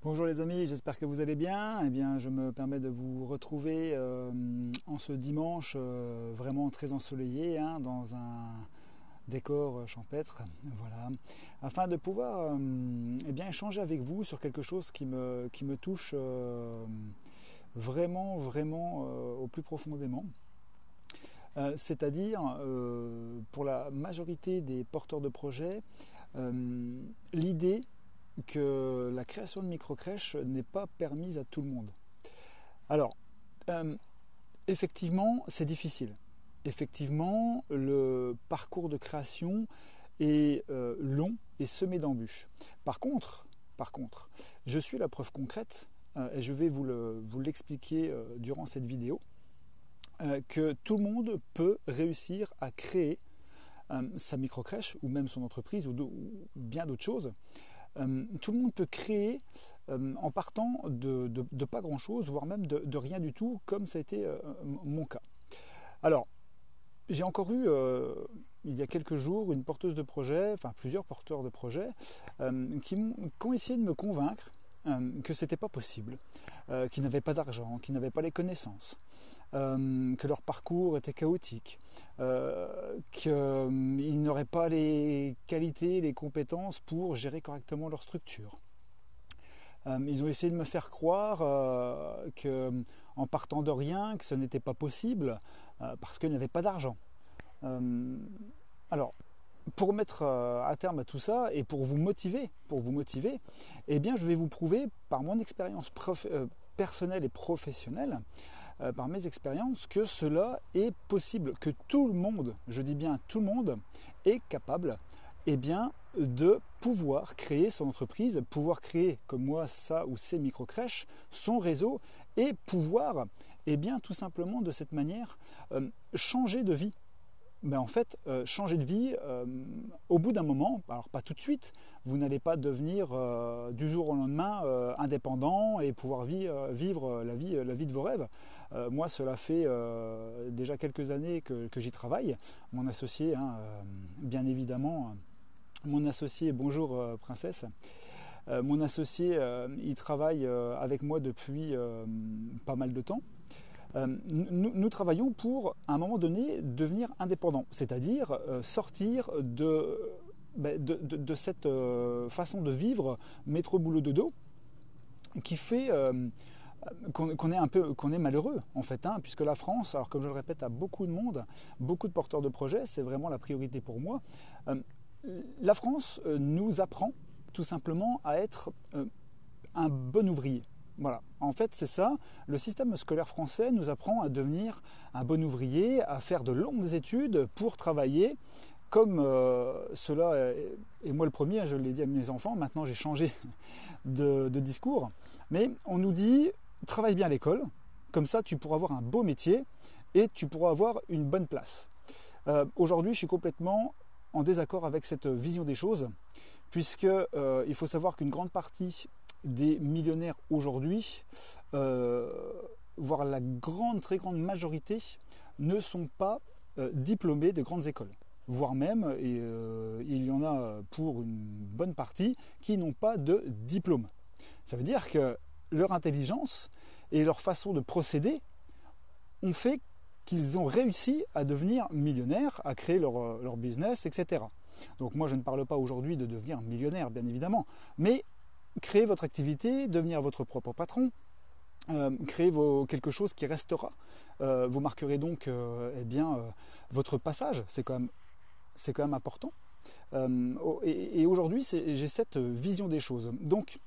Bonjour les amis, j'espère que vous allez bien. Eh bien, je me permets de vous retrouver en ce dimanche vraiment très ensoleillé, dans un décor champêtre, voilà, afin de pouvoir échanger avec vous sur quelque chose qui me touche vraiment au plus profondément. C'est-à-dire, pour la majorité des porteurs de projets, l'idée que la création de microcrèches n'est pas permise à tout le monde. Alors, euh, effectivement, c'est difficile. Effectivement, le parcours de création est long et semé d'embûches. Par contre, je suis la preuve concrète, et je vais vous l'expliquer durant cette vidéo, que tout le monde peut réussir à créer sa microcrèche ou même son entreprise ou bien d'autres choses. Tout le monde peut créer en partant de pas grand-chose, voire même de rien du tout, comme ça a été mon cas. Alors, j'ai encore eu, il y a quelques jours, une porteuse de projet, enfin plusieurs porteurs de projets, qui ont essayé de me convaincre que ce n'était pas possible, qu'ils n'avaient pas d'argent, qu'ils n'avaient pas les connaissances, que leur parcours était chaotique, qu'ils n'auraient pas les qualités, les compétences pour gérer correctement leur structure. Ils ont essayé de me faire croire qu'en partant de rien, que ce n'était pas possible, parce qu'ils n'avaient pas d'argent. Alors, pour mettre à terme à tout ça et pour vous motiver, eh bien, je vais vous prouver par mon expérience personnelle et professionnelle, par mes expériences, que cela est possible, que tout le monde, je dis bien tout le monde, est capable de pouvoir créer son entreprise, pouvoir créer, comme moi, ça ou ces microcrèches, son réseau, et pouvoir, tout simplement de cette manière, changer de vie. En fait, changer de vie, au bout d'un moment, alors pas tout de suite, vous n'allez pas devenir du jour au lendemain indépendant et pouvoir vivre la vie de vos rêves. Moi, cela fait déjà quelques années que j'y travaille. Mon associé, bien évidemment, mon associé, bonjour princesse, mon associé, il travaille avec moi depuis pas mal de temps. Nous travaillons pour, à un moment donné, devenir indépendants, c'est-à-dire sortir de cette façon de vivre métro boulot dodo qui fait qu'on est malheureux en fait, puisque la France, alors comme je le répète à beaucoup de monde, beaucoup de porteurs de projets, c'est vraiment la priorité pour moi. La France nous apprend tout simplement à être un bon ouvrier. Voilà, en fait c'est ça, le système scolaire français nous apprend à devenir un bon ouvrier, à faire de longues études pour travailler comme cela, et moi le premier, je l'ai dit à mes enfants, maintenant j'ai changé de discours, mais on nous dit travaille bien à l'école, comme ça tu pourras avoir un beau métier et tu pourras avoir une bonne place. Aujourd'hui je suis complètement en désaccord avec cette vision des choses, puisque il faut savoir qu'une grande partie des millionnaires aujourd'hui, voire la très grande majorité, ne sont pas diplômés de grandes écoles. Voire même, il y en a pour une bonne partie, qui n'ont pas de diplôme. Ça veut dire que leur intelligence et leur façon de procéder ont fait qu'ils ont réussi à devenir millionnaires, à créer leur business, etc. Donc moi je ne parle pas aujourd'hui de devenir millionnaire, bien évidemment, mais créer votre activité, devenir votre propre patron, créer quelque chose qui restera. Vous marquerez donc votre passage, c'est quand même important. Et aujourd'hui, j'ai cette vision des choses. Donc,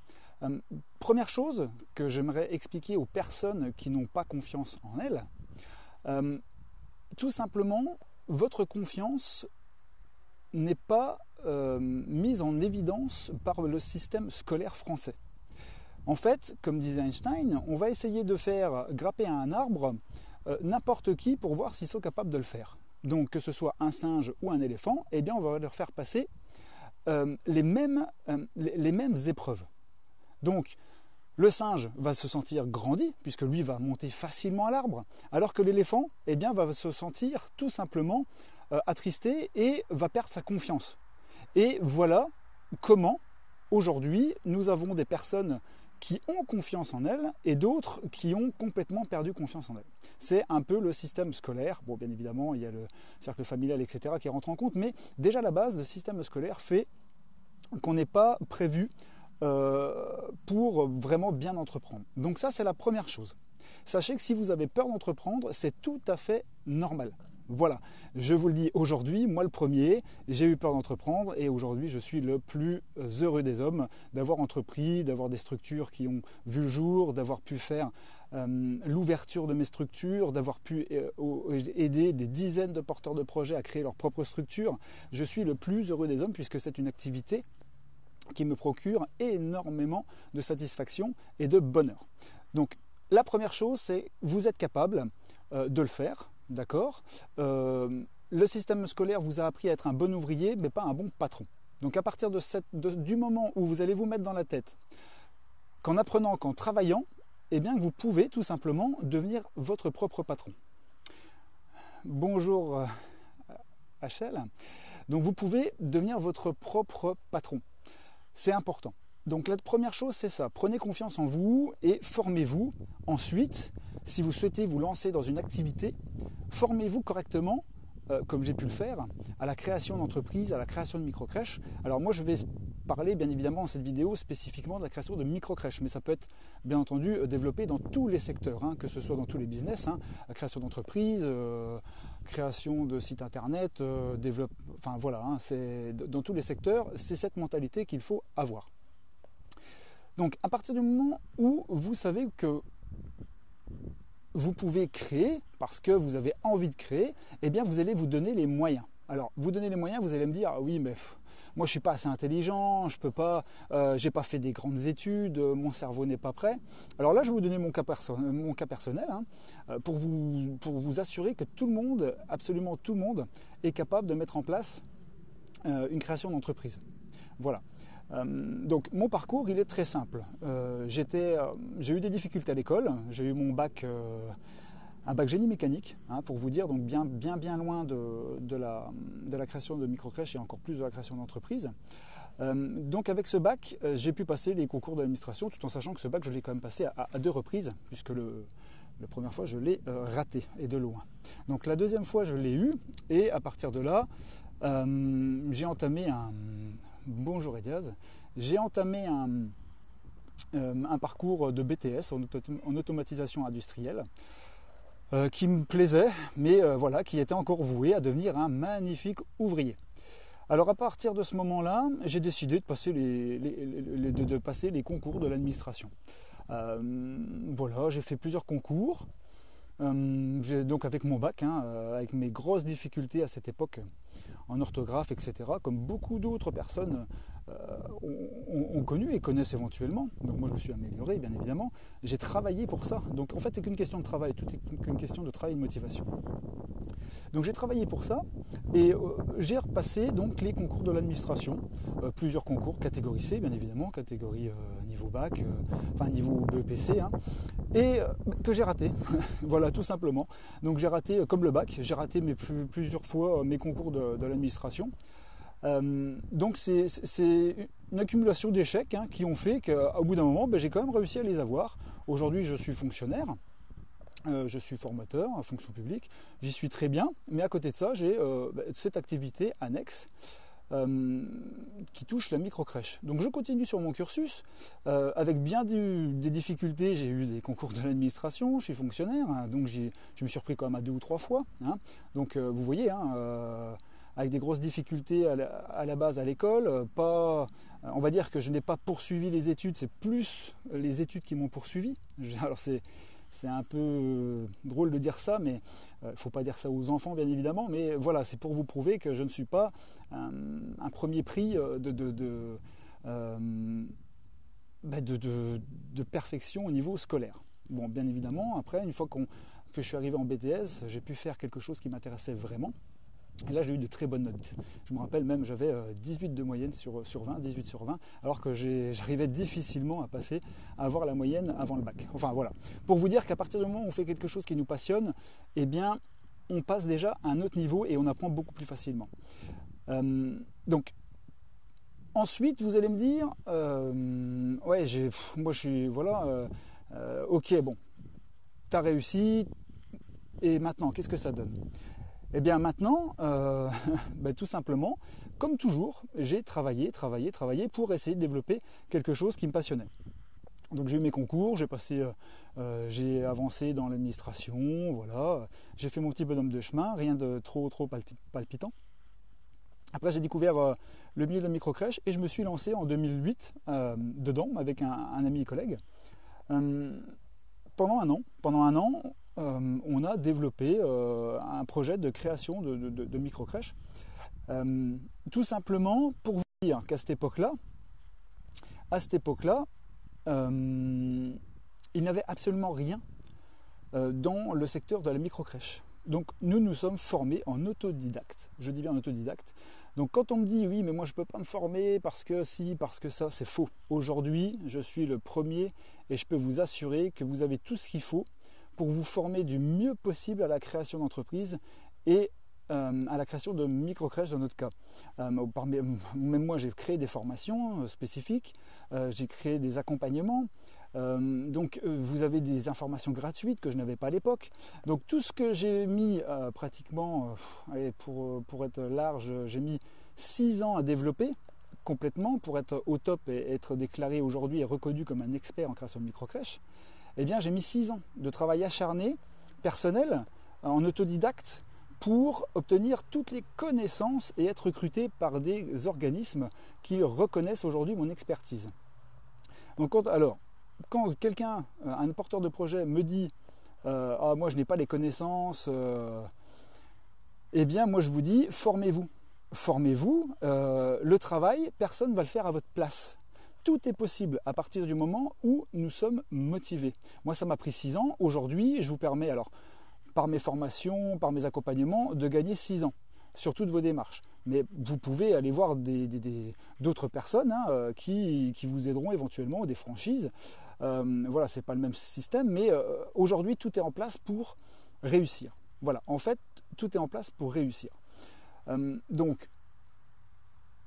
première chose que j'aimerais expliquer aux personnes qui n'ont pas confiance en elles, tout simplement, votre confiance n'est pas mise en évidence par le système scolaire français. En fait, comme disait Einstein, on va essayer de faire grapper à un arbre n'importe qui pour voir s'ils sont capables de le faire. Donc que ce soit un singe ou un éléphant, on va leur faire passer les mêmes épreuves. Donc le singe va se sentir grandi, puisque lui va monter facilement à l'arbre, alors que l'éléphant va se sentir tout simplement attristé et va perdre sa confiance. Et voilà comment, aujourd'hui, nous avons des personnes qui ont confiance en elles et d'autres qui ont complètement perdu confiance en elles. C'est un peu le système scolaire. Bon, bien évidemment, il y a le cercle familial, etc. qui rentre en compte, mais déjà à la base, le système scolaire fait qu'on n'est pas prévu pour vraiment bien entreprendre. Donc ça, c'est la première chose. Sachez que si vous avez peur d'entreprendre, c'est tout à fait normal. Voilà, je vous le dis aujourd'hui, moi le premier, j'ai eu peur d'entreprendre et aujourd'hui je suis le plus heureux des hommes d'avoir entrepris, d'avoir des structures qui ont vu le jour, d'avoir pu faire l'ouverture de mes structures, d'avoir pu aider des dizaines de porteurs de projets à créer leur propre structure. Je suis le plus heureux des hommes puisque c'est une activité qui me procure énormément de satisfaction et de bonheur. Donc la première chose, c'est vous êtes capable de le faire. D'accord. Le système scolaire vous a appris à être un bon ouvrier, mais pas un bon patron. Donc à partir du moment où vous allez vous mettre dans la tête qu'en apprenant, qu'en travaillant, eh bien vous pouvez tout simplement devenir votre propre patron. Bonjour HL. Donc vous pouvez devenir votre propre patron. C'est important. Donc la première chose, c'est ça. Prenez confiance en vous et formez-vous. Ensuite, si vous souhaitez vous lancer dans une activité, formez-vous correctement, comme j'ai pu le faire, à la création d'entreprises, à la création de microcrèches. Alors moi, je vais parler bien évidemment dans cette vidéo spécifiquement de la création de microcrèches, mais ça peut être bien entendu développé dans tous les secteurs, que ce soit dans tous les business, la création d'entreprises, création de sites internet, enfin voilà, c'est dans tous les secteurs, c'est cette mentalité qu'il faut avoir. Donc à partir du moment où vous savez que vous pouvez créer, parce que vous avez envie de créer, eh bien vous allez vous donner les moyens. Alors vous donner les moyens, vous allez me dire, ah oui mais moi je ne suis pas assez intelligent, je peux pas, j'ai pas fait des grandes études, mon cerveau n'est pas prêt. Alors là je vais vous donner mon cas personnel, pour vous assurer que tout le monde, absolument tout le monde, est capable de mettre en place une création d'entreprise. Voilà. Donc mon parcours il est très simple. J'ai eu des difficultés à l'école, j'ai eu mon bac, un bac génie mécanique, pour vous dire, donc bien loin de la création de microcrèches et encore plus de la création d'entreprise. Donc avec ce bac, j'ai pu passer les concours de l'administration, tout en sachant que ce bac je l'ai quand même passé à 2 reprises, puisque la première fois je l'ai raté et de loin. Donc la deuxième fois je l'ai eu et à partir de là, j'ai entamé Bonjour Ediaz. J'ai entamé un parcours de BTS en automatisation industrielle qui me plaisait, mais voilà, qui était encore voué à devenir un magnifique ouvrier. Alors à partir de ce moment-là, j'ai décidé de passer les concours de l'administration. Voilà, j'ai fait plusieurs concours. Donc avec mon bac, avec mes grosses difficultés à cette époque en orthographe, etc., comme beaucoup d'autres personnes ont connu et connaissent éventuellement. Donc moi je me suis amélioré, bien évidemment. J'ai travaillé pour ça. Donc en fait c'est qu'une question de travail, tout est qu'une question de travail et de motivation. Donc j'ai travaillé pour ça et j'ai repassé donc les concours de l'administration, plusieurs concours, catégorie C bien évidemment, catégorie niveau bac, enfin niveau BEPC, et que j'ai raté, voilà tout simplement. Donc j'ai raté comme le bac, j'ai raté plusieurs fois mes concours de l'administration. Donc c'est une accumulation d'échecs qui ont fait qu'au bout d'un moment, j'ai quand même réussi à les avoir. Aujourd'hui je suis fonctionnaire. Je suis formateur en fonction publique, j'y suis très bien, mais à côté de ça, j'ai cette activité annexe qui touche la microcrèche. Donc je continue sur mon cursus, avec bien des difficultés, j'ai eu des concours de l'administration, je suis fonctionnaire, donc je me suis repris quand même à 2 ou 3 fois. Donc vous voyez, avec des grosses difficultés à la base à l'école, on va dire que je n'ai pas poursuivi les études, c'est plus les études qui m'ont poursuivi. Alors c'est un peu drôle de dire ça, mais il ne faut pas dire ça aux enfants, bien évidemment. Mais voilà, c'est pour vous prouver que je ne suis pas un premier prix de perfection au niveau scolaire. Bon, bien évidemment, après, une fois que je suis arrivé en BTS, j'ai pu faire quelque chose qui m'intéressait vraiment. Et là, j'ai eu de très bonnes notes. Je me rappelle même, j'avais 18 de moyenne sur 20, 18 sur 20, alors que j'arrivais difficilement à avoir la moyenne avant le bac. Enfin voilà, pour vous dire qu'à partir du moment où on fait quelque chose qui nous passionne, eh bien, on passe déjà à un autre niveau et on apprend beaucoup plus facilement. Donc, ensuite, vous allez me dire, ouais, moi je suis, voilà, ok, bon, t'as réussi, et maintenant, qu'est-ce que ça donne? Eh bien maintenant, ben, tout simplement, comme toujours, j'ai travaillé pour essayer de développer quelque chose qui me passionnait. Donc j'ai eu mes concours, j'ai avancé dans l'administration, voilà, j'ai fait mon petit bonhomme de chemin, rien de trop palpitant. Après j'ai découvert le milieu de la microcrèche et je me suis lancé en 2008 dedans avec un ami et collègue. Euh, pendant un an, on a développé un projet de création de microcrèche. Tout simplement pour vous dire qu'à cette époque-là, il n'y avait absolument rien dans le secteur de la microcrèche. Donc nous sommes formés en autodidacte. Je dis bien en autodidacte. Donc quand on me dit oui mais moi je ne peux pas me former parce que si, parce que ça, c'est faux. Aujourd'hui je suis le premier et je peux vous assurer que vous avez tout ce qu'il faut pour vous former du mieux possible à la création d'entreprise et à la création de microcrèches dans notre cas. Même moi j'ai créé des formations spécifiques, j'ai créé des accompagnements, donc vous avez des informations gratuites que je n'avais pas à l'époque. Donc tout ce que j'ai mis pratiquement, pour être large, j'ai mis 6 ans à développer complètement pour être au top et être déclaré aujourd'hui et reconnu comme un expert en création de microcrèches. Eh bien j'ai mis 6 ans de travail acharné, personnel, en autodidacte, pour obtenir toutes les connaissances et être recruté par des organismes qui reconnaissent aujourd'hui mon expertise. Donc quand quelqu'un, un porteur de projet me dit ah, moi je n'ai pas les connaissances, eh bien moi je vous dis formez-vous. Formez-vous, le travail, personne ne va le faire à votre place. Tout est possible à partir du moment où nous sommes motivés. Moi ça m'a pris 6 ans, aujourd'hui je vous permets alors par mes formations, par mes accompagnements, de gagner 6 ans sur toutes vos démarches. Mais vous pouvez aller voir d'autres personnes qui vous aideront éventuellement, des franchises. Voilà, c'est pas le même système, mais aujourd'hui tout est en place pour réussir. Voilà, en fait, tout est en place pour réussir. Donc,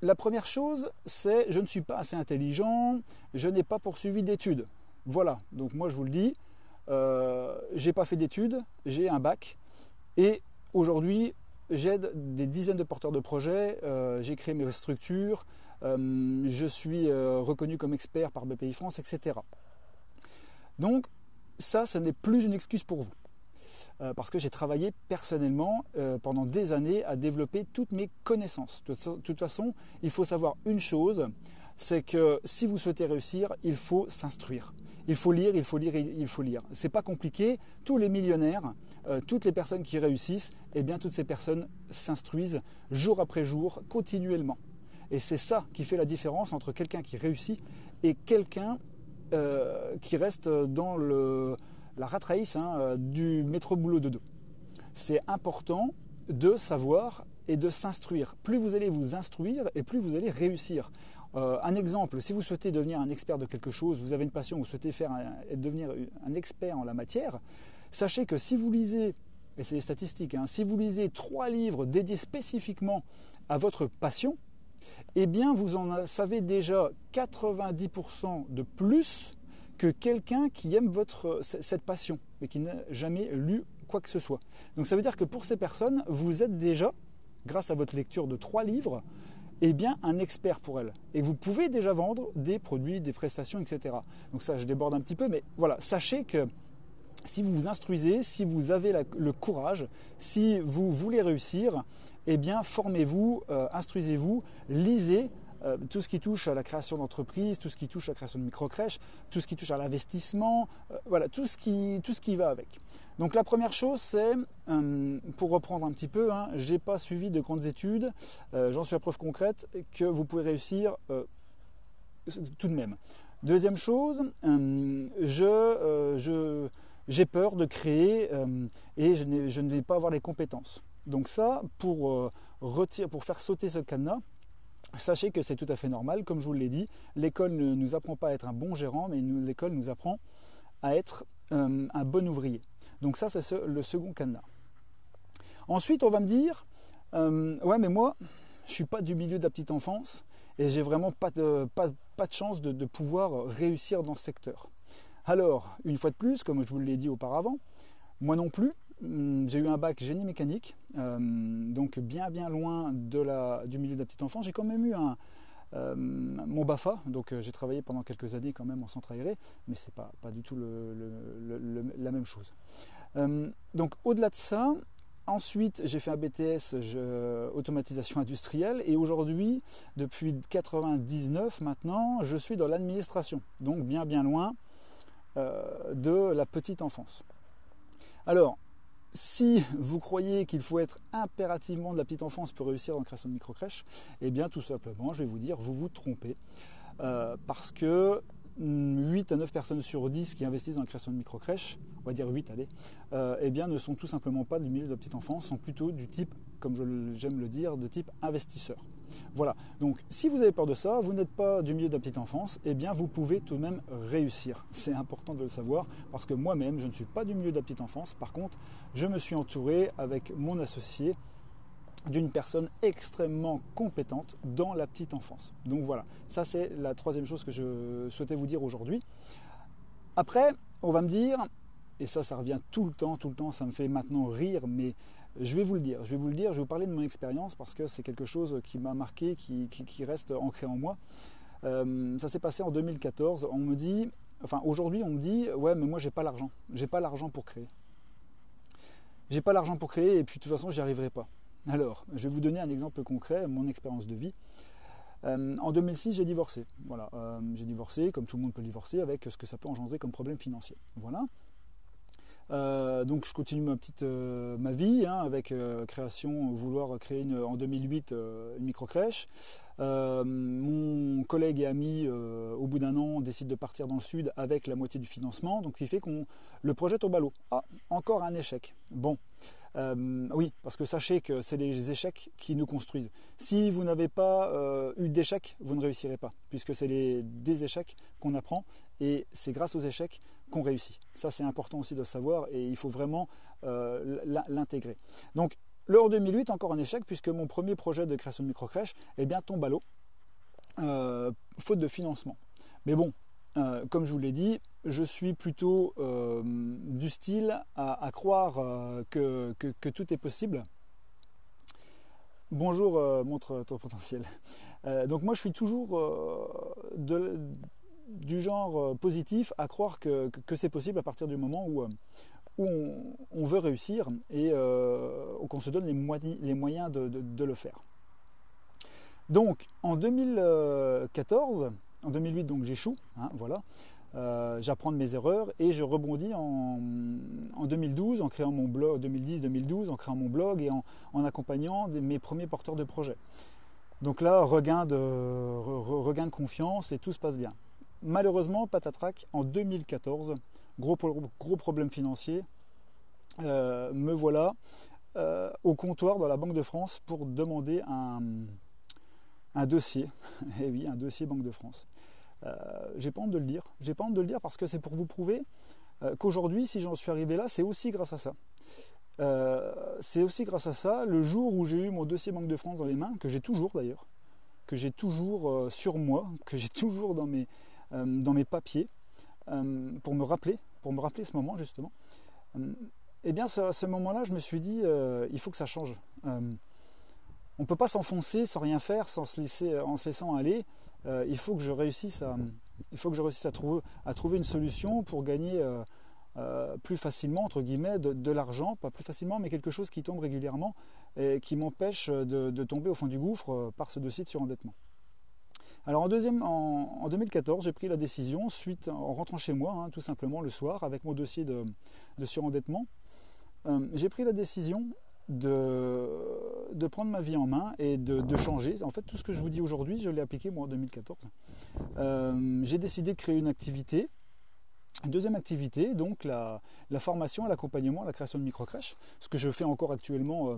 la première chose, c'est je ne suis pas assez intelligent, je n'ai pas poursuivi d'études. Voilà, donc moi je vous le dis, j'ai pas fait d'études, j'ai un bac et aujourd'hui j'aide des dizaines de porteurs de projets, j'ai créé mes structures, je suis reconnu comme expert par BPI France, etc. Donc ça, ce n'est plus une excuse pour vous. Parce que j'ai travaillé personnellement pendant des années à développer toutes mes connaissances. De toute façon, il faut savoir une chose, c'est que si vous souhaitez réussir, il faut s'instruire. Il faut lire, il faut lire, il faut lire. C'est pas compliqué. Tous les millionnaires, toutes les personnes qui réussissent, eh bien toutes ces personnes s'instruisent jour après jour, continuellement. Et c'est ça qui fait la différence entre quelqu'un qui réussit et quelqu'un qui reste dans la rat race du métro boulot dodo. C'est important de savoir et de s'instruire. Plus vous allez vous instruire et plus vous allez réussir. Un exemple, si vous souhaitez devenir un expert de quelque chose, vous avez une passion, vous souhaitez devenir un expert en la matière, sachez que si vous lisez, et c'est les statistiques, si vous lisez 3 livres dédiés spécifiquement à votre passion, eh bien vous en savez déjà 90% de plus que quelqu'un qui aime cette passion, mais qui n'a jamais lu quoi que ce soit. Donc ça veut dire que pour ces personnes, vous êtes déjà, grâce à votre lecture de 3 livres, eh bien un expert pour elles. Et vous pouvez déjà vendre des produits, des prestations, etc. Donc ça, je déborde un petit peu, mais voilà, sachez que si vous vous instruisez, si vous avez le courage, si vous voulez réussir, eh bien formez-vous, instruisez-vous, lisez tout ce qui touche à la création d'entreprise, tout ce qui touche à la création de microcrèches, tout ce qui touche à l'investissement, voilà, tout ce qui va avec. Donc la première chose, c'est, pour reprendre un petit peu, je n'ai pas suivi de grandes études, j'en suis la preuve concrète que vous pouvez réussir tout de même. Deuxième chose, j'ai peur de créer et je ne vais pas avoir les compétences. Donc ça, pour faire sauter ce cadenas, sachez que c'est tout à fait normal. Comme je vous l'ai dit, l'école ne nous apprend pas à être un bon gérant, mais l'école nous apprend à être un bon ouvrier. Donc ça, c'est le second cadenas. Ensuite, on va me dire, ouais, mais moi, je ne suis pas du milieu de la petite enfance et j'ai vraiment pas pas de chance de pouvoir réussir dans ce secteur. Alors, une fois de plus, comme je vous l'ai dit auparavant, moi non plus, j'ai eu un bac génie mécanique, donc bien loin du milieu de la petite enfance. J'ai quand même eu mon BAFA, donc j'ai travaillé pendant quelques années quand même en centre aéré, mais c'est pas du tout la même chose. Donc au-delà de ça, ensuite j'ai fait un BTS automatisation industrielle, et aujourd'hui, depuis 99 maintenant, je suis dans l'administration, donc bien loin de la petite enfance. Alors, si vous croyez qu'il faut être impérativement de la petite enfance pour réussir dans la création de microcrèches, eh bien tout simplement, je vais vous dire, vous vous trompez. Parce que 8 à 9 personnes sur 10 qui investissent dans la création de microcrèches, on va dire 8, allez, eh bien ne sont tout simplement pas du milieu de la petite enfance, sont plutôt du type, comme j'aime le dire, de type investisseur. Voilà, donc si vous avez peur de ça, vous n'êtes pas du milieu de la petite enfance, eh bien vous pouvez tout de même réussir. C'est important de le savoir, parce que moi-même, je ne suis pas du milieu de la petite enfance. Par contre, je me suis entouré avec mon associé d'une personne extrêmement compétente dans la petite enfance. Donc voilà, ça c'est la troisième chose que je souhaitais vous dire aujourd'hui. Après, on va me dire, et ça revient tout le temps, ça me fait maintenant rire, mais je vais vous le dire, je vais vous parler de mon expérience, parce que c'est quelque chose qui m'a marqué, qui reste ancré en moi. Ça s'est passé en 2014, aujourd'hui on me dit, ouais mais moi j'ai pas l'argent pour créer. J'ai pas l'argent pour créer, et puis de toute façon j'y arriverai pas. Alors, je vais vous donner un exemple concret, mon expérience de vie. En 2006, j'ai divorcé. Voilà, j'ai divorcé, comme tout le monde peut divorcer, avec ce que ça peut engendrer comme problème financier. Voilà. Donc je continue ma vie, avec vouloir créer en 2008 une microcrèche. Mon collègue et ami, au bout d'un an, décide de partir dans le sud avec la moitié du financement, donc ce qui fait que le projet tombe à l'eau. Ah, encore un échec. Bon. Oui, parce que sachez que c'est les échecs qui nous construisent. Si vous n'avez pas eu d'échecs, vous ne réussirez pas, puisque c'est des échecs qu'on apprend, et c'est grâce aux échecs qu'on réussit. Ça, c'est important aussi de le savoir, et il faut vraiment l'intégrer. Donc, l'Euro 2008, encore un échec, puisque mon premier projet de création de microcrèche tombe à l'eau, faute de financement. Mais bon, comme je vous l'ai dit, je suis plutôt du style à croire que tout est possible. Bonjour, montre ton potentiel. Donc moi je suis toujours du genre positif à croire que c'est possible à partir du moment où on veut réussir, et qu'on se donne les moyens de le faire. Donc en 2014, en 2008, donc j'échoue, voilà. J'apprends de mes erreurs, et je rebondis en 2012 en créant mon blog, 2010-2012 en créant mon blog, et en accompagnant mes premiers porteurs de projets. Donc là, regain de confiance, et tout se passe bien. Malheureusement, patatrac, en 2014, gros problème financier, me voilà au comptoir dans la Banque de France pour demander un dossier. Et oui, un dossier Banque de France. J'ai pas honte de le dire, parce que c'est pour vous prouver qu'aujourd'hui, si j'en suis arrivé là, c'est aussi grâce à ça. Le jour où j'ai eu mon dossier Banque de France dans les mains, que j'ai toujours d'ailleurs, que j'ai toujours sur moi, que j'ai toujours dans mes papiers, pour me rappeler ce moment justement. Et bien, à ce moment-là, je me suis dit, il faut que ça change. On ne peut pas s'enfoncer sans rien faire, en se laissant aller. Il faut que je réussisse à trouver une solution pour gagner plus facilement, entre guillemets, de l'argent, pas plus facilement, mais quelque chose qui tombe régulièrement et qui m'empêche de tomber au fond du gouffre par ce dossier de surendettement. Alors en 2014, j'ai pris la décision, en rentrant chez moi, tout simplement le soir, avec mon dossier de surendettement, j'ai pris la décision de prendre ma vie en main et de changer. En fait, tout ce que je vous dis aujourd'hui, je l'ai appliqué moi en 2014. J'ai décidé de créer une deuxième activité, donc la formation, l'accompagnement, la création de microcrèches, ce que je fais encore actuellement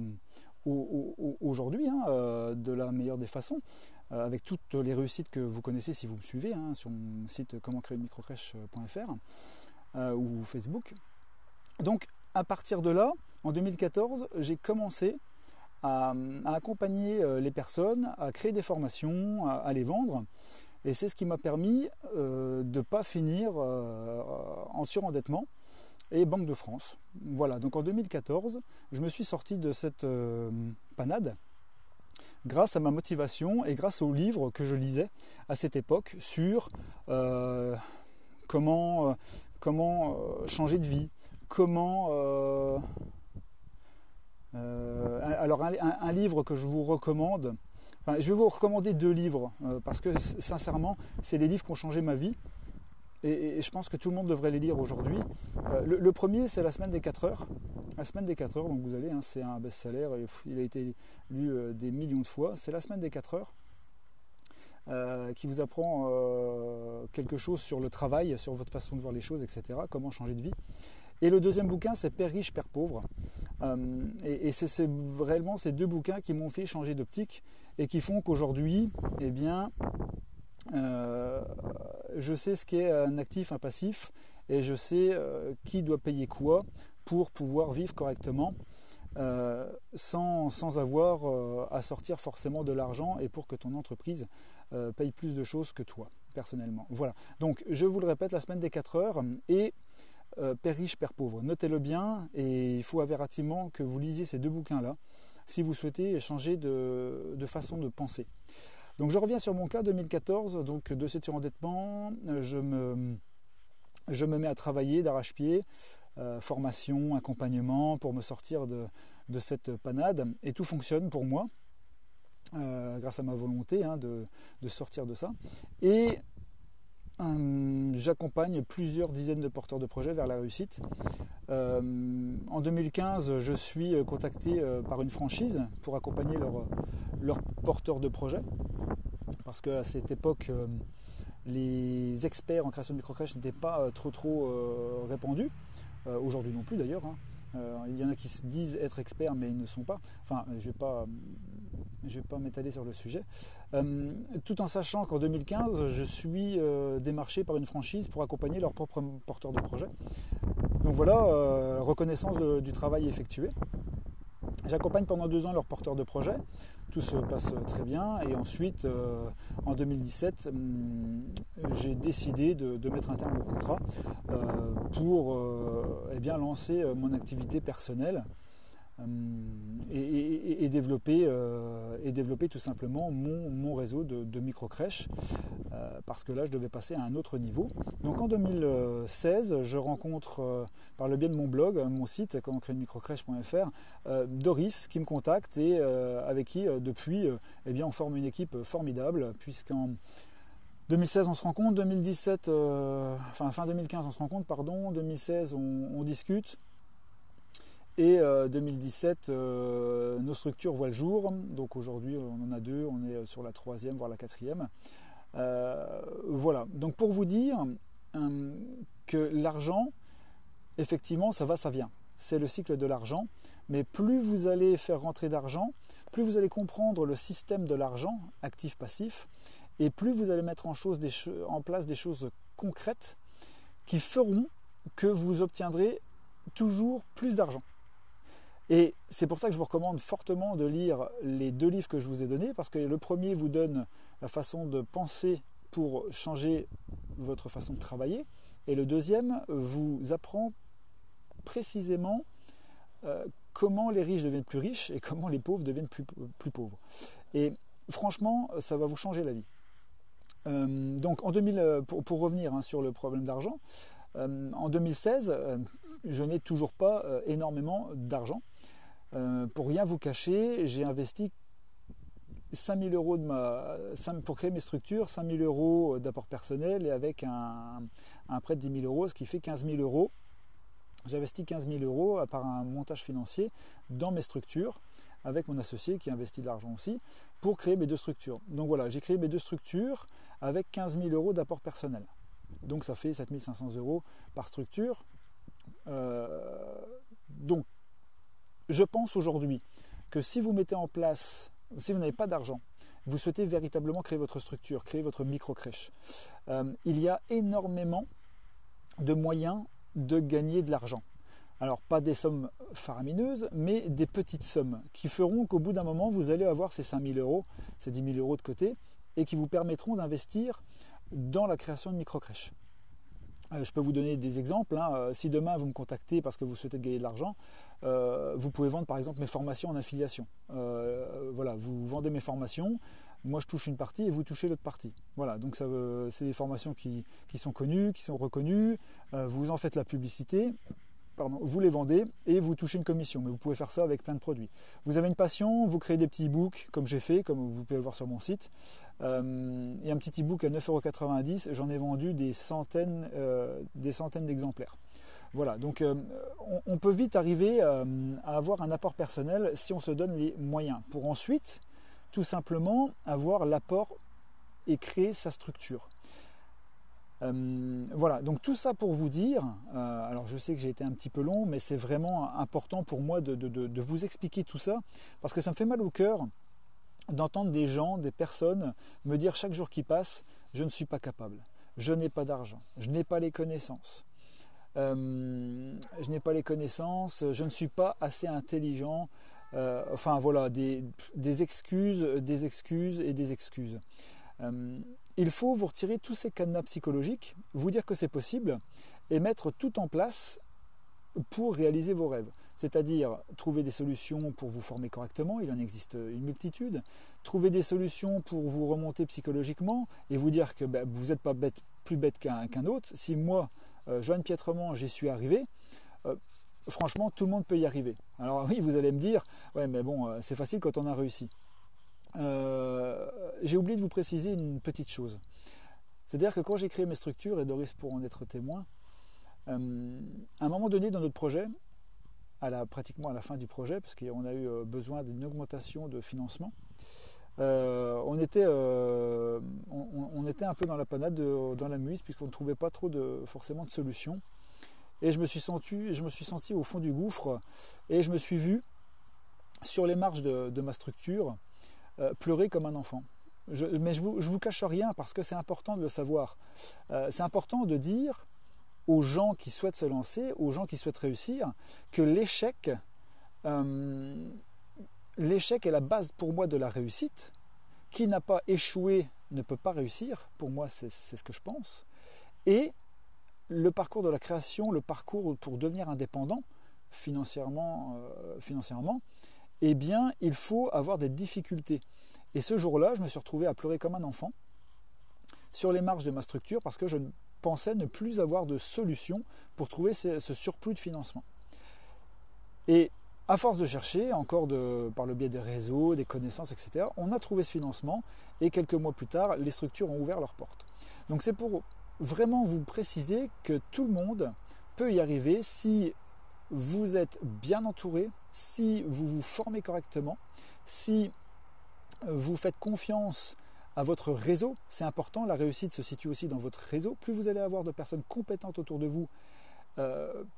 aujourd'hui, de la meilleure des façons, avec toutes les réussites que vous connaissez si vous me suivez, sur mon site commentcréeunemicrocrèche.fr ou Facebook. Donc à partir de là, en 2014, j'ai commencé à accompagner les personnes, à créer des formations, à les vendre. Et c'est ce qui m'a permis de ne pas finir en surendettement et Banque de France. Voilà, donc en 2014, je me suis sorti de cette panade grâce à ma motivation et grâce aux livres que je lisais à cette époque sur comment changer de vie, alors un livre que je vous recommande, enfin, je vais vous recommander 2 livres parce que sincèrement c'est les livres qui ont changé ma vie et je pense que tout le monde devrait les lire aujourd'hui. Le premier c'est La semaine des 4 heures. La semaine des 4 heures, donc vous allez, c'est un best-seller, il a été lu des millions de fois. C'est La semaine des 4 heures qui vous apprend quelque chose sur le travail, sur votre façon de voir les choses, etc. Comment changer de vie. Et le deuxième bouquin, c'est Père riche, Père pauvre. Et c'est réellement ces 2 bouquins qui m'ont fait changer d'optique et qui font qu'aujourd'hui, eh bien, je sais ce qu'est un actif, un passif, et je sais qui doit payer quoi pour pouvoir vivre correctement sans avoir à sortir forcément de l'argent et pour que ton entreprise paye plus de choses que toi, personnellement. Voilà. Donc, je vous le répète, La semaine des 4 heures et Père riche, Père pauvre. Notez-le bien et il faut impérativement que vous lisiez ces 2 bouquins-là si vous souhaitez changer de façon de penser. Donc, je reviens sur mon cas 2014, donc de ce surendettement, je me mets à travailler d'arrache-pied, formation, accompagnement pour me sortir de cette panade et tout fonctionne pour moi grâce à ma volonté de sortir de ça et j'accompagne plusieurs dizaines de porteurs de projets vers la réussite. En 2015, je suis contacté par une franchise pour accompagner leurs porteurs de projets parce qu'à cette époque les experts en création de microcrèches n'étaient pas trop répandus. Aujourd'hui non plus d'ailleurs. Il y en a qui se disent être experts mais ils ne sont pas. Enfin, je vais pas m'étaler sur le sujet. Tout en sachant qu'en 2015, je suis démarché par une franchise pour accompagner leurs propres porteurs de projet. Donc voilà, reconnaissance du travail effectué. J'accompagne pendant 2 ans leurs porteurs de projet. Tout se passe très bien. Et ensuite, en 2017, j'ai décidé de mettre un terme au contrat pour lancer mon activité personnelle et développer tout simplement mon réseau de microcrèches parce que là, je devais passer à un autre niveau. Donc en 2016, je rencontre par le biais de mon blog, mon site commencréer-une-microcrèche.fr, Doris qui me contacte et avec qui depuis on forme une équipe formidable puisqu'en 2016 on se rencontre, 2017, fin 2015 on se rencontre, 2016 on discute et 2017 nos structures voient le jour. Donc aujourd'hui on en a 2, on est sur la 3e voire la 4e. Voilà, donc pour vous dire que l'argent, effectivement, ça va, ça vient. C'est le cycle de l'argent, mais plus vous allez faire rentrer d'argent, plus vous allez comprendre le système de l'argent, actif-passif, et plus vous allez mettre en place des choses concrètes qui feront que vous obtiendrez toujours plus d'argent. Et c'est pour ça que je vous recommande fortement de lire les 2 livres que je vous ai donnés, parce que le premier vous donne la façon de penser pour changer votre façon de travailler, et le deuxième vous apprend précisément comment les riches deviennent plus riches et comment les pauvres deviennent plus pauvres. Et franchement, ça va vous changer la vie. Donc en 2000, pour revenir sur le problème d'argent, en 2016, je n'ai toujours pas énormément d'argent. Pour rien vous cacher, j'ai investi 5 000 euros pour créer mes structures, 5 000 euros d'apport personnel et avec un prêt de 10 000 euros, ce qui fait 15 000 euros. J'investis 15 000 euros à part un montage financier dans mes structures avec mon associé qui investit de l'argent aussi pour créer mes 2 structures. Donc voilà, j'ai créé mes 2 structures avec 15 000 euros d'apport personnel. Donc ça fait 7 500 euros par structure. Donc je pense aujourd'hui que si vous mettez en place, si vous n'avez pas d'argent, vous souhaitez véritablement créer votre structure, créer votre micro-crèche, il y a énormément de moyens de gagner de l'argent. Alors pas des sommes faramineuses, mais des petites sommes qui feront qu'au bout d'un moment, vous allez avoir ces 5 000 euros, ces 10 000 euros de côté et qui vous permettront d'investir dans la création de micro-crèches. Je peux vous donner des exemples. Si demain vous me contactez parce que vous souhaitez gagner de l'argent, vous pouvez vendre par exemple mes formations en affiliation. Voilà, vous vendez mes formations, moi je touche une partie et vous touchez l'autre partie. Voilà, donc c'est des formations qui sont connues, qui sont reconnues, vous en faites la publicité. Vous les vendez et vous touchez une commission, mais vous pouvez faire ça avec plein de produits. Vous avez une passion, vous créez des petits e-books comme j'ai fait, comme vous pouvez le voir sur mon site. Il y a un petit e-book à 9,90 €, j'en ai vendu des centaines d'exemplaires. Voilà, donc on peut vite arriver à avoir un apport personnel si on se donne les moyens, pour ensuite tout simplement avoir l'apport et créer sa structure. Voilà, donc tout ça pour vous dire, alors je sais que j'ai été un petit peu long, mais c'est vraiment important pour moi de vous expliquer tout ça, parce que ça me fait mal au cœur d'entendre des gens, des personnes me dire chaque jour qui passe, je ne suis pas capable, je n'ai pas d'argent, je n'ai pas les connaissances, je ne suis pas assez intelligent, enfin voilà, des excuses et des excuses. Il faut vous retirer tous ces cadenas psychologiques, vous dire que c'est possible et mettre tout en place pour réaliser vos rêves. C'est-à-dire trouver des solutions pour vous former correctement, il en existe une multitude, trouver des solutions pour vous remonter psychologiquement et vous dire que vous n'êtes pas plus bête qu'un autre. Si moi, Joanne Pietrement, j'y suis arrivé, franchement, tout le monde peut y arriver. Alors oui, vous allez me dire, ouais mais bon, c'est facile quand on a réussi. J'ai oublié de vous préciser une petite chose. C'est-à-dire que quand j'ai créé mes structures, et Doris pour en être témoin, à un moment donné dans notre projet, pratiquement à la fin du projet, parce qu'on a eu besoin d'une augmentation de financement, on était un peu dans la panade, dans la mouise, puisqu'on ne trouvait pas trop forcément de solutions. Et je me suis senti au fond du gouffre, et je me suis vu sur les marches de ma structure pleurer comme un enfant. Mais je vous cache rien parce que c'est important de le savoir. C'est important de dire aux gens qui souhaitent se lancer, aux gens qui souhaitent réussir, que l'échec est la base pour moi de la réussite. Qui n'a pas échoué ne peut pas réussir. Pour moi, c'est ce que je pense. Et le parcours de la création, le parcours pour devenir indépendant financièrement, eh bien, il faut avoir des difficultés. Et ce jour-là, je me suis retrouvé à pleurer comme un enfant sur les marges de ma structure parce que je pensais ne plus avoir de solution pour trouver ce surplus de financement. Et à force de chercher, encore par le biais des réseaux, des connaissances, etc., on a trouvé ce financement et quelques mois plus tard, les structures ont ouvert leurs portes. Donc c'est pour vraiment vous préciser que tout le monde peut y arriver si vous êtes bien entouré, si vous vous formez correctement, si vous faites confiance à votre réseau. C'est important, la réussite se situe aussi dans votre réseau. Plus vous allez avoir de personnes compétentes autour de vous,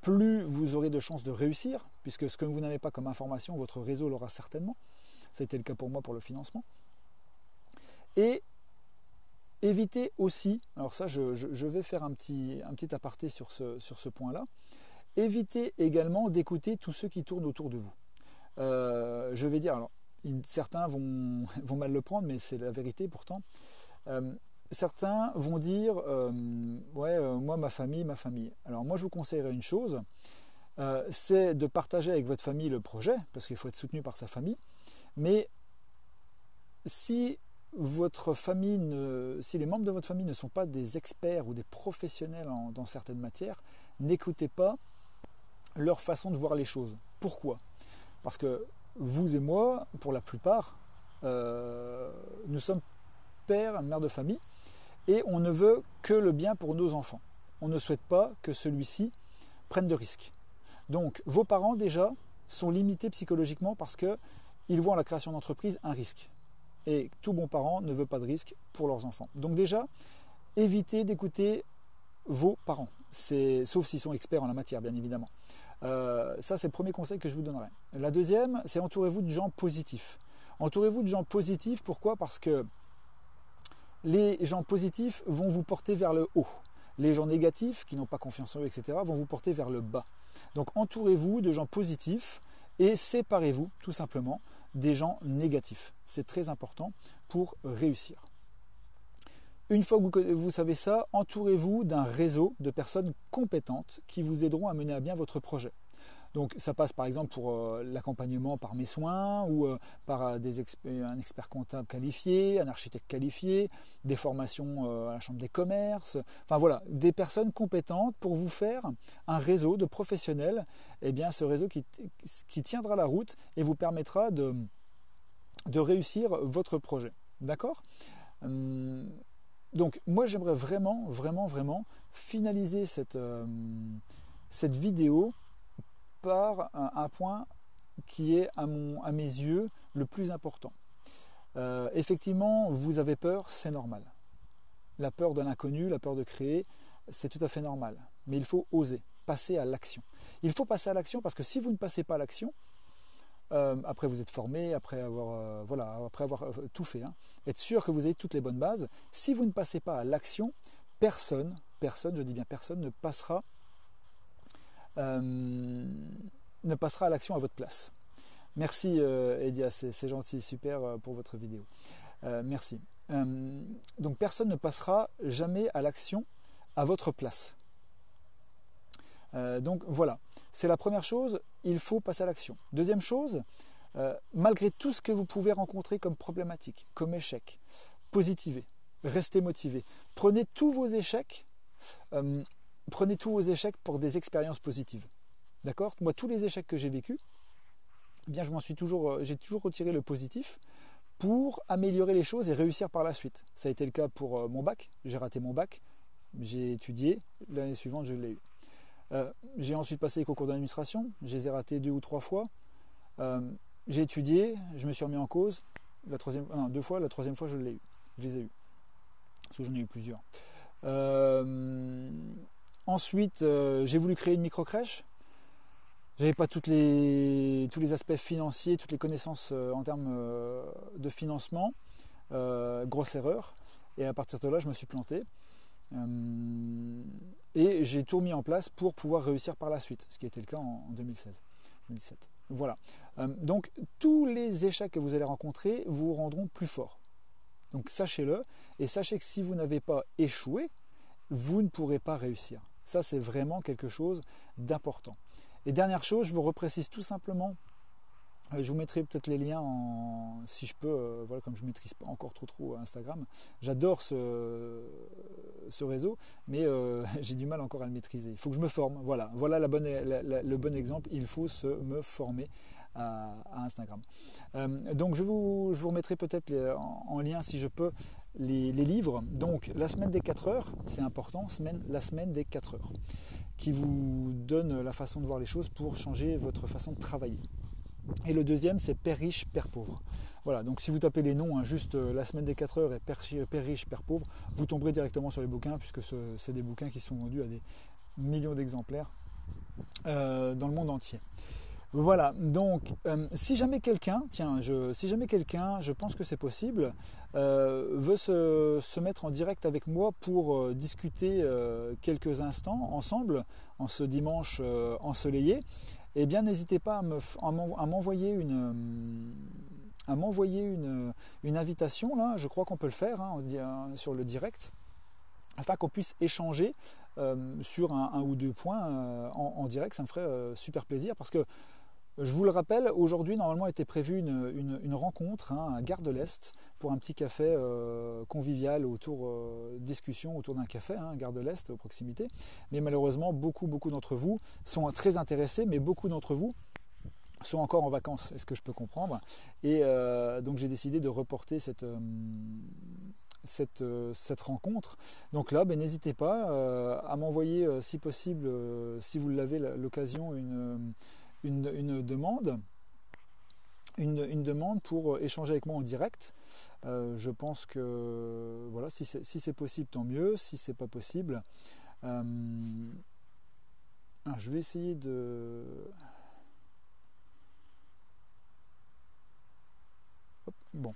plus vous aurez de chances de réussir, puisque ce que vous n'avez pas comme information, votre réseau l'aura certainement. Ça a été le cas pour moi pour le financement. Et évitez aussi, alors ça je vais faire un petit aparté sur ce point-là, évitez également d'écouter tous ceux qui tournent autour de vous. Je vais dire, alors certains vont mal le prendre, mais c'est la vérité pourtant. Certains vont dire moi ma famille. Alors moi je vous conseillerais une chose, c'est de partager avec votre famille le projet, parce qu'il faut être soutenu par sa famille. Mais si les membres de votre famille ne sont pas des experts ou des professionnels dans certaines matières, n'écoutez pas leur façon de voir les choses. Pourquoi ? Parce que vous et moi, pour la plupart, nous sommes pères et mères de famille et on ne veut que le bien pour nos enfants. On ne souhaite pas que celui-ci prenne de risques. Donc vos parents déjà sont limités psychologiquement parce qu'ils voient en la création d'entreprise un risque. Et tout bon parent ne veut pas de risque pour leurs enfants. Donc déjà, évitez d'écouter vos parents, sauf s'ils sont experts en la matière, bien évidemment. Ça, c'est le premier conseil que je vous donnerai. La deuxième, c'est entourez-vous de gens positifs. Entourez-vous de gens positifs, pourquoi ? Parce que les gens positifs vont vous porter vers le haut. Les gens négatifs, qui n'ont pas confiance en eux, etc., vont vous porter vers le bas. Donc entourez-vous de gens positifs et séparez-vous, tout simplement, des gens négatifs. C'est très important pour réussir. Une fois que vous savez ça, entourez-vous d'un réseau de personnes compétentes qui vous aideront à mener à bien votre projet. Donc ça passe par exemple pour l'accompagnement par mes soins ou par un expert comptable qualifié, un architecte qualifié, des formations à la Chambre des commerces, enfin voilà, des personnes compétentes pour vous faire un réseau de professionnels, et bien ce réseau qui tiendra la route et vous permettra de réussir votre projet. D'accord ? Donc moi j'aimerais vraiment finaliser cette vidéo par un point qui est à mes yeux le plus important. Effectivement, vous avez peur, c'est normal. La peur de l'inconnu, la peur de créer, c'est tout à fait normal. Mais il faut oser, passer à l'action. Il faut passer à l'action parce que si vous ne passez pas à l'action, après vous êtes formé, après avoir tout fait, hein, être sûr que vous avez toutes les bonnes bases, si vous ne passez pas à l'action, personne, je dis bien personne, ne passera à l'action à votre place. Merci Edia, c'est gentil, super pour votre vidéo. Merci. Donc personne ne passera jamais à l'action à votre place. Donc voilà, c'est la première chose, il faut passer à l'action. Deuxième chose, malgré tout ce que vous pouvez rencontrer comme problématique, comme échec, positivez, restez motivé. Prenez tous vos échecs pour des expériences positives. D'accord ? Moi, tous les échecs que j'ai vécus, eh bien, j'ai toujours retiré le positif pour améliorer les choses et réussir par la suite. Ça a été le cas pour mon bac. J'ai raté mon bac, j'ai étudié, l'année suivante, je l'ai eu. J'ai ensuite passé les concours d'administration, je les ai ratés 2 ou 3 fois. J'ai étudié, je me suis remis en cause, 2 fois, la troisième fois, je les ai eu. Parce que j'en ai eu plusieurs. Ensuite, j'ai voulu créer une micro-crèche. Je n'avais pas tous les aspects financiers, toutes les connaissances en termes de financement. Grosse erreur. Et à partir de là, je me suis planté. Et j'ai tout mis en place pour pouvoir réussir par la suite, ce qui a été le cas en 2016-2017. Voilà. Donc, tous les échecs que vous allez rencontrer vous rendront plus fort. Donc, sachez-le. Et sachez que si vous n'avez pas échoué, vous ne pourrez pas réussir. Ça, c'est vraiment quelque chose d'important. Et dernière chose, je vous reprécise tout simplement, je vous mettrai peut-être les liens si je peux, voilà, comme je ne maîtrise pas encore trop Instagram. J'adore ce réseau, mais j'ai du mal encore à le maîtriser. Il faut que je me forme. Voilà le bon exemple, il faut me former à Instagram. Donc je vous remettrai peut-être en lien, si je peux, les livres. Donc la semaine des 4 heures, c'est important, la semaine des 4 heures, qui vous donne la façon de voir les choses pour changer votre façon de travailler. Et le deuxième, c'est Père riche, Père pauvre. Voilà, donc si vous tapez les noms, juste la semaine des 4 heures et Père riche, Père pauvre, vous tomberez directement sur les bouquins, puisque c'est des bouquins qui sont vendus à des millions d'exemplaires dans le monde entier. Voilà, donc si jamais quelqu'un, je pense que c'est possible, veut se mettre en direct avec moi pour discuter quelques instants ensemble, en ce dimanche ensoleillé, eh bien n'hésitez pas à m'envoyer une invitation, là, je crois qu'on peut le faire sur le direct, afin qu'on puisse échanger sur un ou deux points en direct. Ça me ferait super plaisir, parce que je vous le rappelle, aujourd'hui normalement était prévue une rencontre à Gare de l'Est pour un petit café convivial discussion autour d'un café, Gare de l'Est, aux proximités. Mais malheureusement, beaucoup d'entre vous sont très intéressés, mais beaucoup d'entre vous sont encore en vacances, est-ce que je peux comprendre. Et donc j'ai décidé de reporter cette rencontre. Donc là, n'hésitez pas à m'envoyer, si possible, si vous l'avez l'occasion, une demande pour échanger avec moi en direct. Je pense que voilà, si c'est possible, tant mieux. Si c'est pas possible, je vais essayer de... Hop, bon,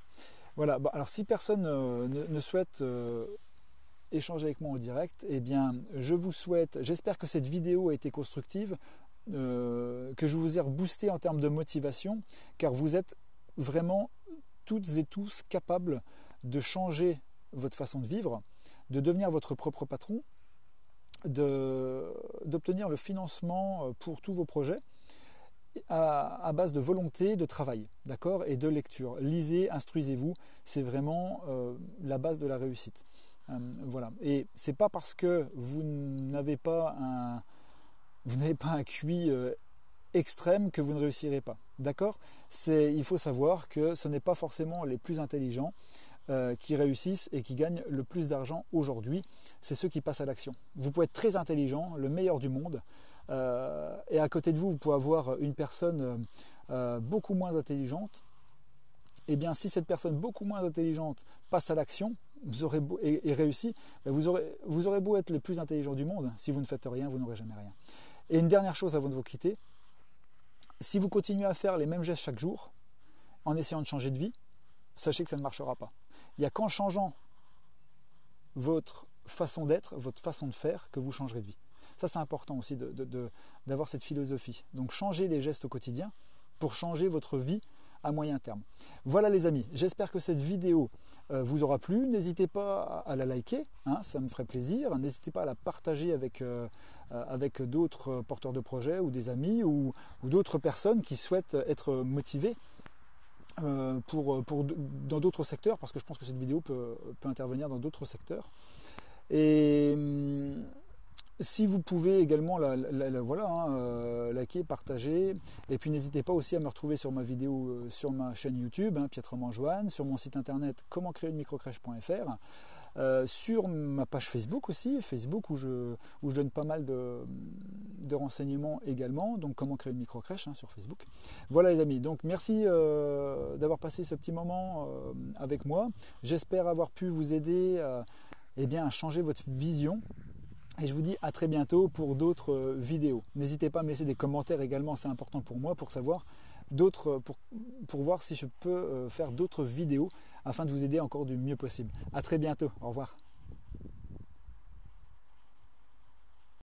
voilà. Alors si personne ne souhaite échanger avec moi en direct, eh bien j'espère que cette vidéo a été constructive, que je vous ai reboosté en termes de motivation, car vous êtes vraiment toutes et tous capables de changer votre façon de vivre. de devenir votre propre patron, d'obtenir le financement pour tous vos projets à base de volonté, de travail, d'accord, et de lecture. Lisez, instruisez-vous, c'est vraiment la base de la réussite. Voilà. Et c'est pas parce que vous n'avez pas un QI extrême que vous ne réussirez pas, d'accord. Il faut savoir que ce n'est pas forcément les plus intelligents qui réussissent et qui gagnent le plus d'argent aujourd'hui, c'est ceux qui passent à l'action. Vous pouvez être très intelligent, le meilleur du monde, et à côté de vous, vous pouvez avoir une personne beaucoup moins intelligente. Et bien, si cette personne beaucoup moins intelligente passe à l'action et réussit, vous aurez beau être le plus intelligent du monde, si vous ne faites rien, vous n'aurez jamais rien. Et une dernière chose avant de vous quitter, si vous continuez à faire les mêmes gestes chaque jour, en essayant de changer de vie, sachez que ça ne marchera pas. Il n'y a qu'en changeant votre façon d'être, votre façon de faire, que vous changerez de vie. Ça, c'est important aussi d'avoir cette philosophie. Donc, changez les gestes au quotidien pour changer votre vie à moyen terme. Voilà les amis, j'espère que cette vidéo vous aura plu. N'hésitez pas à la liker, hein, ça me ferait plaisir. N'hésitez pas à la partager avec d'autres porteurs de projets ou des amis ou d'autres personnes qui souhaitent être motivées dans d'autres secteurs, parce que je pense que cette vidéo peut intervenir dans d'autres secteurs. Et si vous pouvez également liker, partager, et puis n'hésitez pas aussi à me retrouver sur ma vidéo sur ma chaîne YouTube, Pietro Manjoan, sur mon site internet commentcréeunemicrocrèche.fr, sur ma page Facebook aussi, Facebook où je donne pas mal de renseignements également, donc comment créer une microcrèche sur Facebook. Voilà les amis, donc merci d'avoir passé ce petit moment avec moi. J'espère avoir pu vous aider à changer votre vision. Et je vous dis à très bientôt pour d'autres vidéos. N'hésitez pas à me laisser des commentaires également, c'est important pour moi pour savoir pour voir si je peux faire d'autres vidéos afin de vous aider encore du mieux possible. À très bientôt, au revoir.